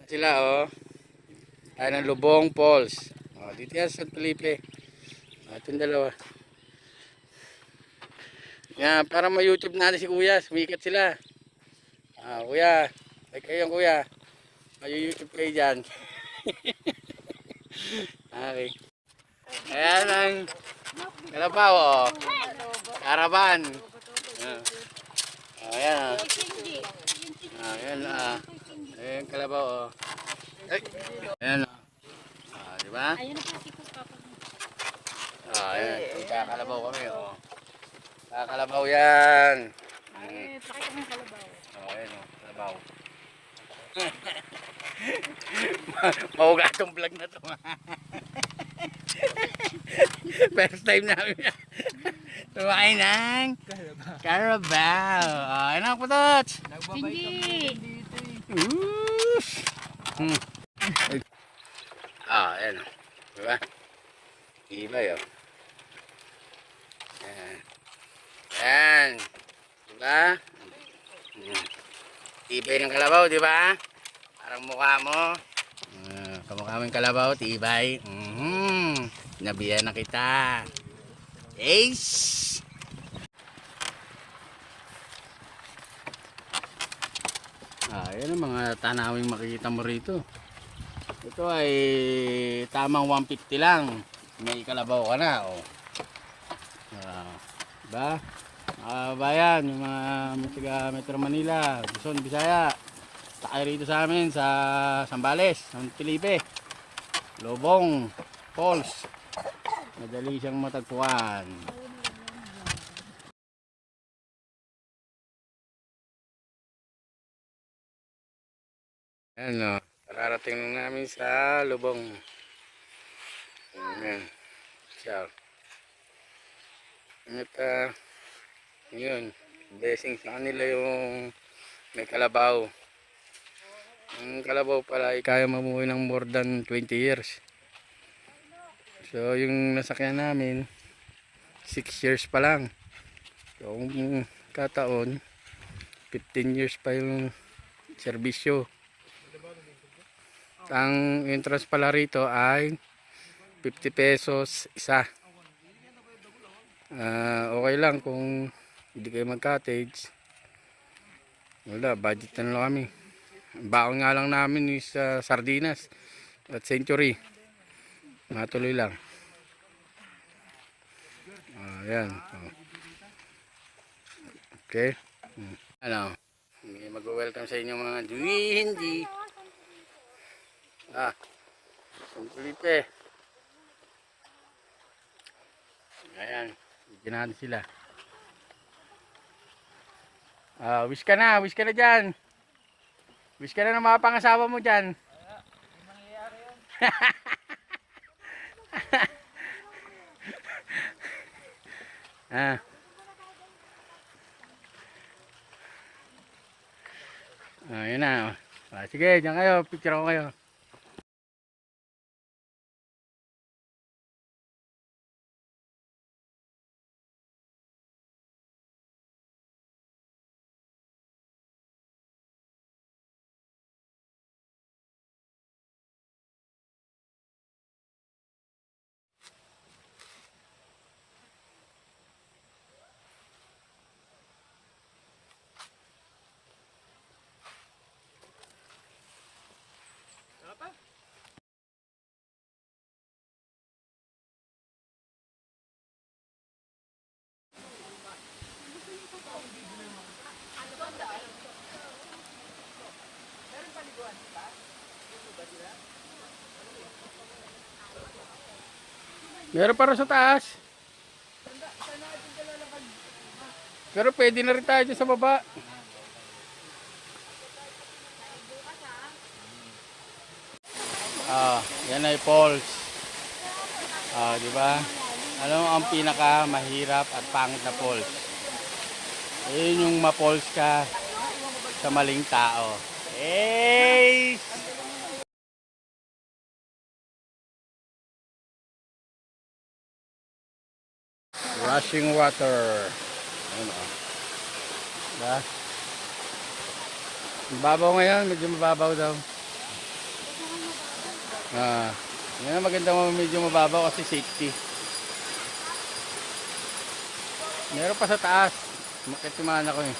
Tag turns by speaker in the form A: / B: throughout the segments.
A: Sila oh. Ay ng Lubong Falls. Oh, dito yan sa San Felipe. Itong dalawa. Yan, para ma-YouTube natin si Kuya. Sumikat sila. Kuya. Ay kayo Kuya. May-YouTube kayo dyan. Okay. Ayan ang kalabaw oh. Caravan. Ayan oh. Ayan ayan kalabaw oh. Ay. Ayan oh. Diba? Ayan. Kakalabaw kami oh. Kakalabaw yan.
B: Pakita mo yung kalabaw.
A: Ayan oh. Kalabaw. Mauga itong vlog na to. First time namin tumain ng Carabao. Ayun ang putots.
B: Hindi.
A: Ayan. Diba? Iba yun. Ayan. Diba? Tibay ng kalabaw, diba? Parang mukha mo. Kamukha mo yung kalabaw, tibay. Nabiyan na kita. Ace! Ayan ang mga tanawing makikita mo rito. Ito ay tamang 150 lang. May kalabaw ka na. Oh. Diba? Bayan, yung mga taga Metro Manila, Luzon, Visaya. Takay rito sa amin sa Zambales, San Felipe, Lubong Falls. Madali siyang matagpuan. Ayan o, kararating lang namin sa Lubong. Ayan. Ciao. At yun, blessing sa kanila yung may kalabaw. Ang kalabaw pala ay kaya mamuhay ng more than 20 years. So yung nasakyan namin 6 years pa lang. So kung kataon 15 years pa yung serbisyo. Ang entrance pala rito ay 50 pesos isa. Okay lang kung hindi kayo mag-cottage. Wala, budget na lang kami. Baon nga lang namin is sardinas at century. Matuloy lang. Ayan. Okay. Ano? Mag-welcome sa inyo mga hindi. San Felipe. Ayan. Bigyan natin sila. Wish ka na dyan. Wish ka na ng mga pangasawa mo dyan.
B: Hindi mangyayari yun.
A: Yun na. Sige, dyan kayo. Picture ako kayo. Meron para sa taas. Pero pwede na rin tayo dyan sa baba. Yan ay falls. Di ba? Ano ang pinaka mahirap at pangit na falls? Ayun yung ma-falls ka sa maling tao. Hey! Rushing water. Ayun o. Diba? Mababaw ngayon, medyo mababaw daw. Ah, yan ang maganda mo medyo mababaw kasi safety. Meron pa sa taas. Makitimaan ako eh.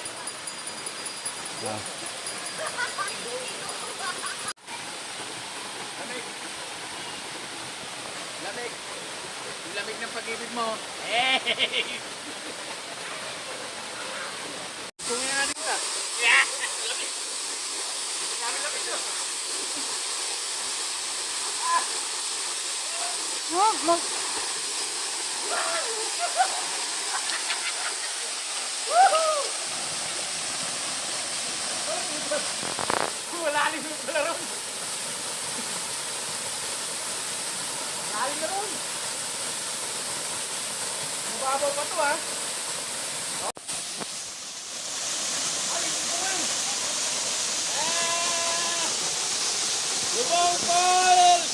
A: Ah. Lamig. Lamig. Yung lamig ng pag-ibig mo. Hey! Kung nga natin ka. Yeah! Lamig. Lamig yun. Malalim yung pala ron. Malalim na ron. Mababaw pa to ha. Aling ito man. Lubong Falls!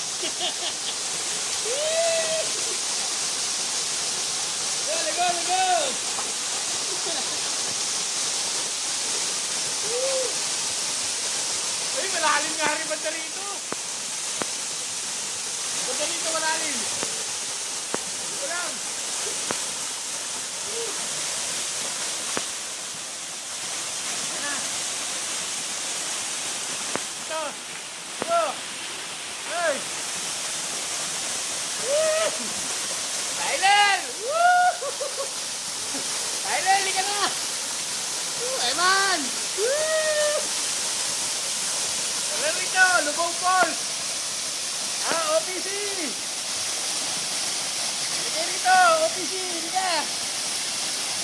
A: Ligo, ligo! Ay, malalim nga rin banda rito. Banda rito malalim. Dito lang. Ayan na. Ito. Ito. Hey. Tyler! Woo! Tyler, liga na! Eman! Woo! Tara rito, Lubong Falls! OPC! Liga rito, OPC! Liga!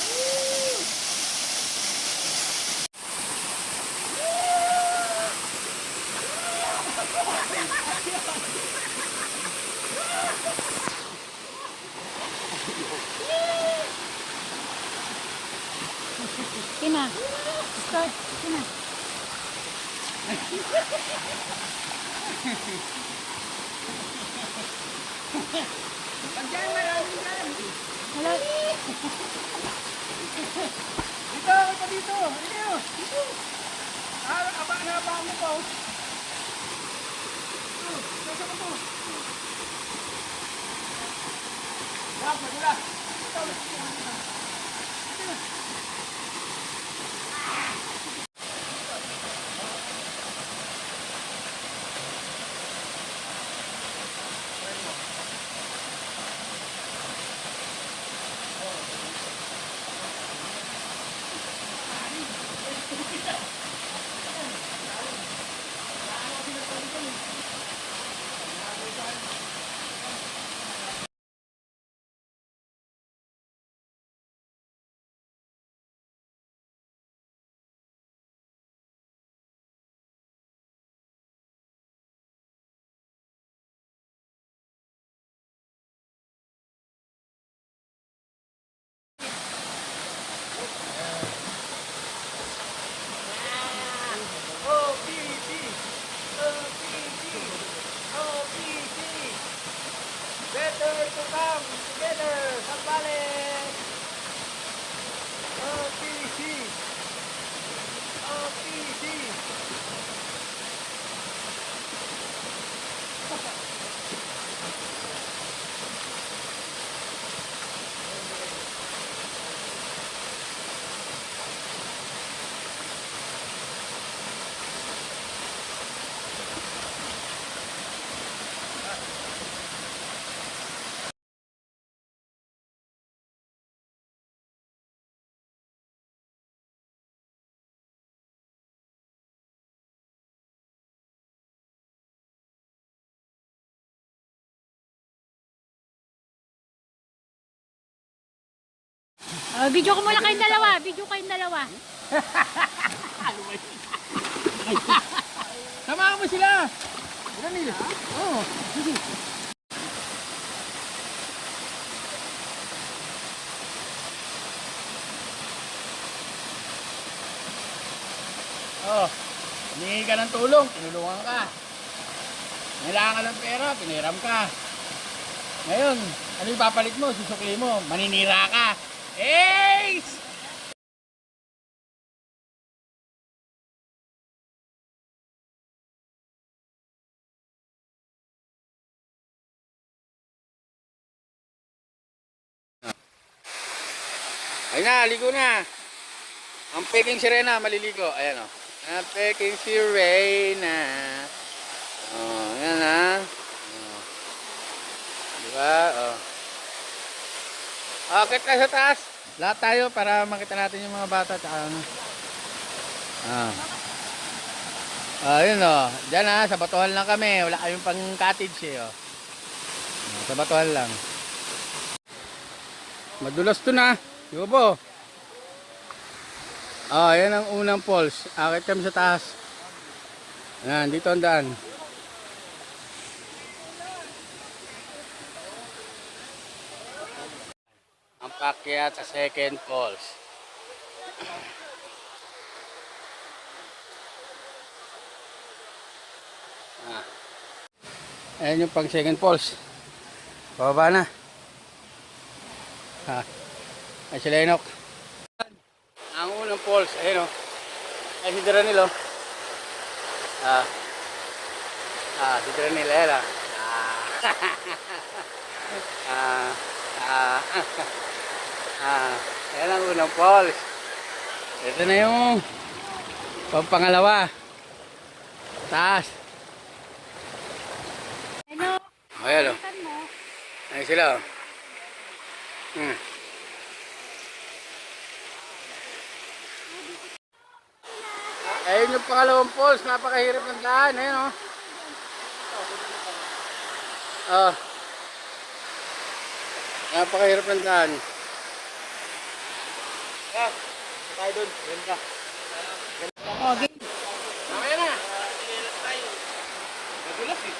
A: Woo!
B: Tina. Start. Tina.
A: Pagyan, maraming dyan!
B: Hello.
A: Dito, ito dito! Dito! Aba mo pa! Ito, sa mo! Wag, magula! Ito! OPC! OPC! OPC! Better to come together! Sambales! OPC! OPC!
B: Video ko muna kayong dalawa. Video kayong dalawa.
A: Samahan mo sila! Yan nila? Oo. Sige. Oh, humingi ka ng tulong, tinulungan ka. Kailangan ng pera, piniram ka. Ngayon, ano yung papalit mo? Susukli mo, maninira ka. Ace! Ayun na, ligo na. Ang peking sirena, maliligo. Ayan o. Ang peking sirena. Oh, ayan na. Oh. Diba? Oh. Akit ka sa taas. Lahat tayo para makita natin yung mga bata. Tsaka ano. Ah. Ayun o. Diyan ha, sa batuhan lang kami. Wala kayong pang cottage eh. Oh. Sa batuhan lang. Madulas to na. Di ba po? Ah, yan ang unang falls. Akit kami sa taas. Ayan, dito ang daan. Ang pakyat sa second falls. Ah. Ayan yung pang second falls. Bababa na. Ha. Ay si Lenok. Ang unang falls, ayun o. Ay si Dranil o. Ah. Si Dranil, ayan ah. Ah. Ah. Ayan ang unang falls. Ito na yung pangalawa. Taas.
B: Ano?
A: Ayan o.
B: Saan mo?
A: Ayan sila o. Ayun yung pangalawang falls, napakahirap ng daan, ayun o. Napakahirap ng daan. Ayan, tayo dun, ganda.
B: Okay.
A: Mamaya na. Nagulas eh.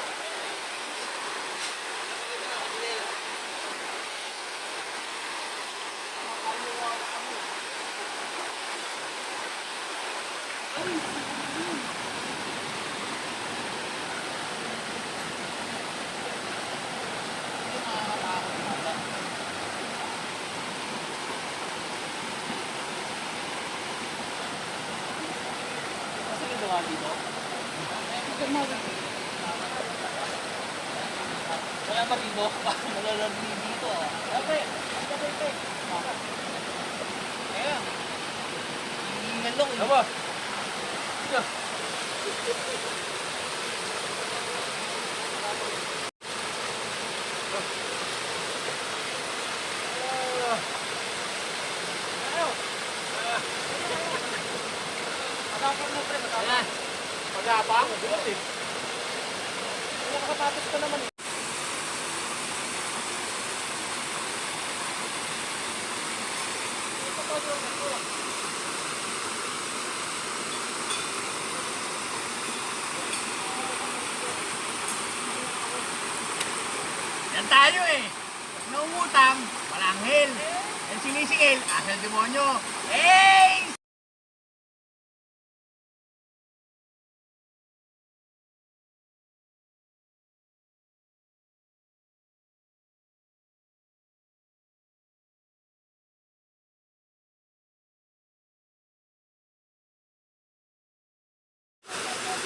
C: Wala ba ribo? Malalagli dito ah. Dapat. Ayan. Ngalong.
A: Aba.
C: Ayan.
A: Pag-abang, magulat eh.
C: Nakakapatos ka naman. Yan tayo eh. Pag naungutang, malanghel. Yan sinisingil, asal demonyo. Hey!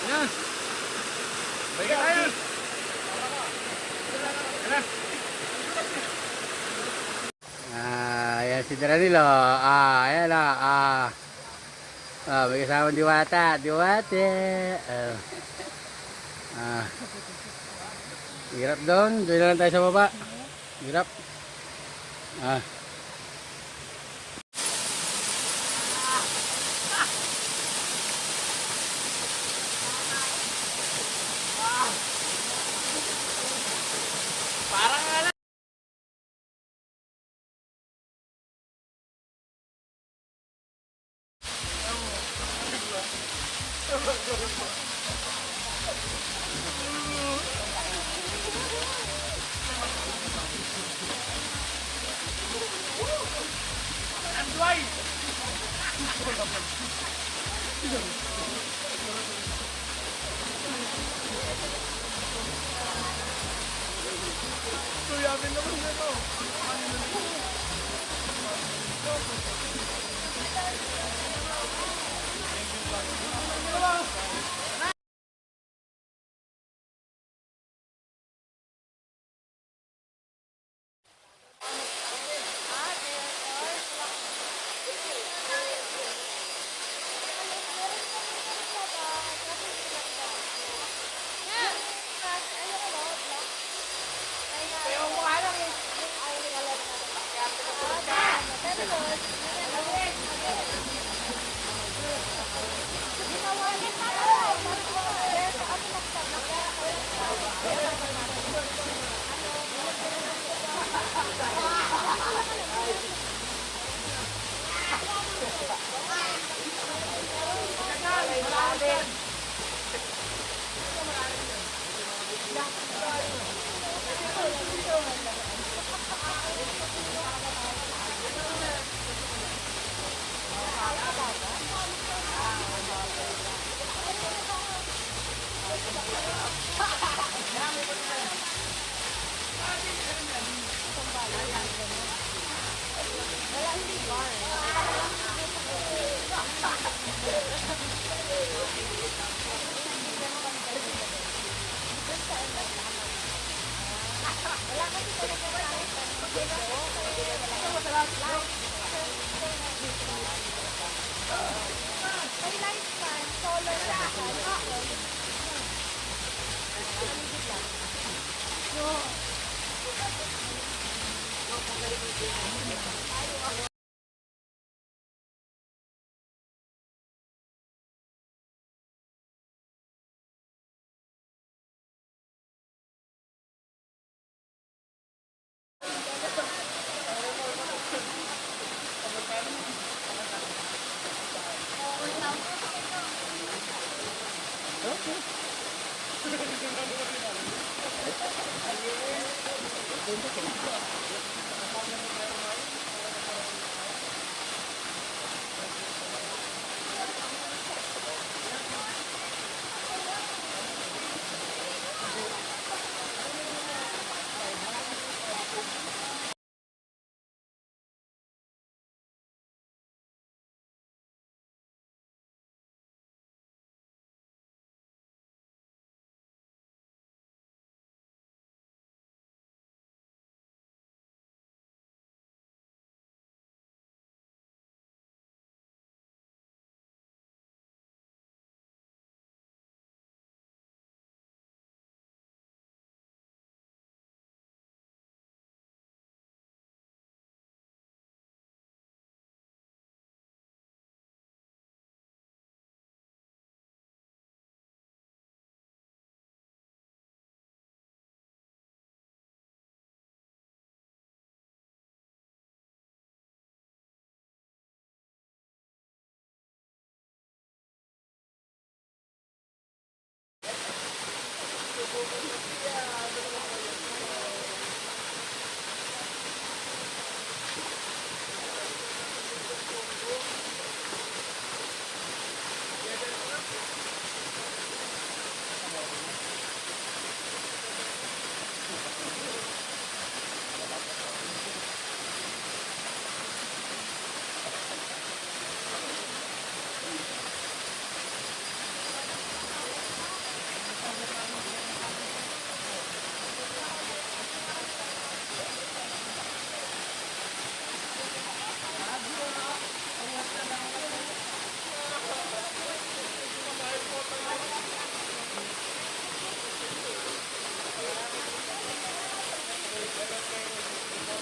A: Yan. Balik tayo. Ayan si Dranilo. Ayan may kasama Diwata. Diwate. Hirap doon. Doon na lang tayo sa baba. Hirap.
C: Parang nga lang. Anduay! Tuyabin naman yan o.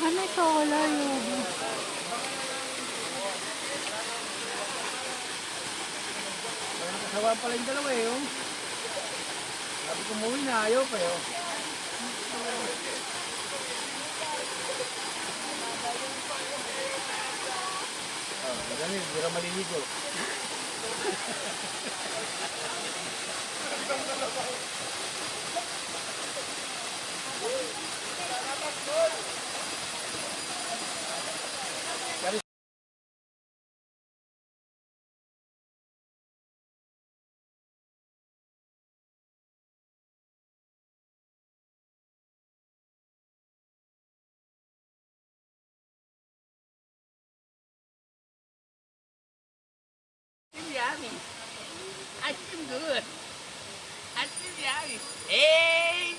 B: Ano ito? Wala yun.
C: Kasawa pala yung dalawa eh. Oh. Sabi ko umuwi na, ayaw pa yun. Maganda, hindi na maliligo. Yummy. I feel good. I feel yummy. Hey!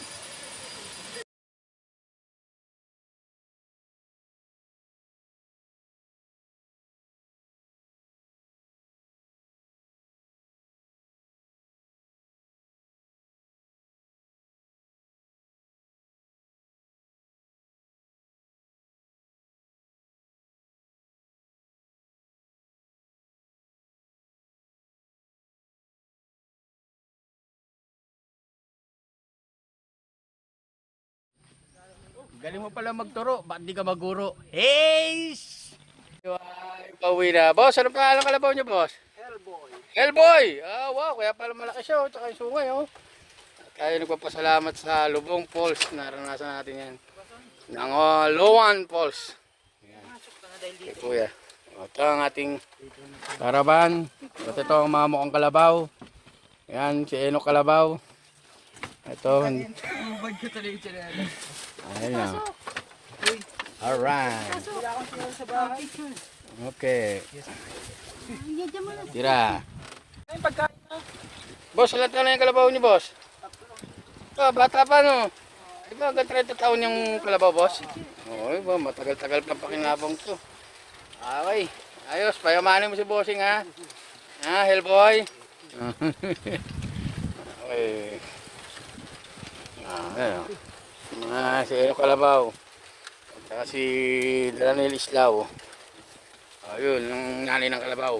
C: Galing mo pala magturo, ba't di ka maguro? Hey!
A: Pauwi na. Boss, ano pa ang kalabaw niyo, boss?
C: Hellboy.
A: Hellboy! Ah, wow, kaya pala malaki siya, oh, tsaka yung sungay, oh. Tayo nagpapasalamat sa Lubong Falls. Naranasan natin yan. Ng Lowan Falls. Yan. Kay Kuya. Ito ang ating caravan. At ito ang mga mukhang kalabaw. Yan, si Eno Kalabaw. Ito.
C: Ubad ko tuloy yung tsinela.
A: Ayun na. Alright. Okay. Tira. Boss, ilan taon na yung kalabaw niyo, boss? Oh, bata pa, no? Di ba hanggang 30 taon yung kalabaw, boss? Oo, iba, matagal-tagal pa pakinabang to. Okay, ayos, payamanin mo si bossing ha. Ha, Hellboy? Okay. Ayun. Mga si Eno Kalabaw. At saka si Daniel Islao. Ayun, yung nanay ng kalabaw.